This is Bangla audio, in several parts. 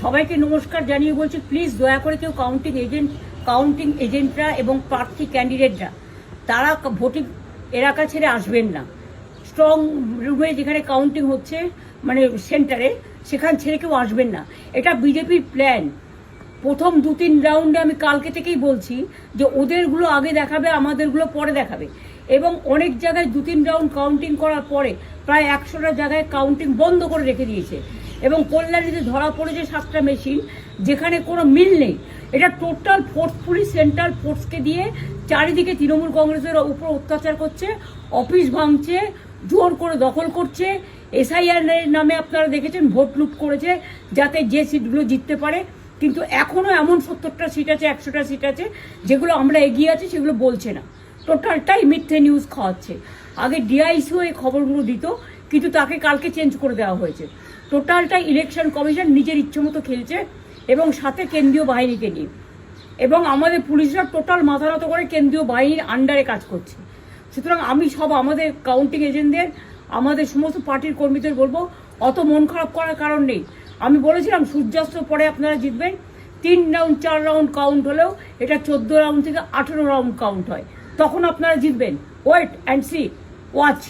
সবাইকে নমস্কার জানিয়ে বলছি, প্লিজ দয়া করে কেউ কাউন্টিং এজেন্টরা এবং প্রার্থী ক্যান্ডিডেটরা তারা ভোটিং এলাকা ছেড়ে আসবেন না। স্ট্রং রুমে যেখানে কাউন্টিং হচ্ছে, মানে সেন্টারে, সেখান ছেড়ে কেউ আসবেন না। এটা বিজেপির প্ল্যান। প্রথম 2-3 রাউন্ডে আমি কালকে থেকেই বলছি যে ওদেরগুলো আগে দেখাবে, আমাদেরগুলো পরে দেখাবে। এবং অনেক জায়গায় 2-3 রাউন্ড কাউন্টিং করার পরে প্রায় 100টা জায়গায় কাউন্টিং বন্ধ করে রেখে দিয়েছে। এবং কল্যাণীতে ধরা পড়েছে 7টা মেশিন, যেখানে কোনো মিল নেই। এটা টোটাল ফোর্সফুলি সেন্ট্রাল ফোর্সকে দিয়ে চারিদিকে তৃণমূল কংগ্রেসের উপর অত্যাচার করছে, অফিস ভাঙছে, জোর করে দখল করছে। এসআইআর নামে আপনারা দেখেছেন ভোট লুট করেছে যাতে যে সিটগুলো জিততে পারে। কিন্তু এখনও এমন 70টা সিট আছে, 100টা সিট আছে যেগুলো আমরা এগিয়ে আছি, সেগুলো বলছে না। টোটালটাই মিথ্যে নিউজ খাওয়াচ্ছে। আগে ডিআইসিও এই খবরগুলো দিত, কিন্তু তাকে কালকে চেঞ্জ করে দেওয়া হয়েছে। টোটালটাই ইলেকশন কমিশন নিজের ইচ্ছেমতো খেলছে, এবং সাথে কেন্দ্রীয় বাহিনীকে নিয়ে। এবং আমাদের পুলিশরা টোটাল মাথা নত করে কেন্দ্রীয় বাহিনীর আন্ডারে কাজ করছে। সুতরাং আমি আমাদের কাউন্টিং এজেন্টদের, আমাদের সমস্ত পার্টির কর্মীদের বলবো, অত মন খারাপ করার কারণ নেই। আমি বলেছিলাম সূর্যাস্ত পরে আপনারা জিতবেন। 3 রাউন্ড 4 রাউন্ড কাউন্ট হলেও এটা 14 রাউন্ড থেকে 18 রাউন্ড কাউন্ট হয়, তখন আপনারা জিতবেন। Wait and see, watch.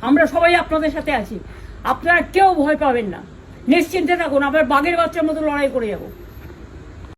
আমরা সবাই আপনাদের সাথে আছি, আপনারা কেউ ভয় পাবেন না, নিশ্চিন্তে থাকুন। আবার বাঘের বাচ্চার মতো লড়াই করে যাবো।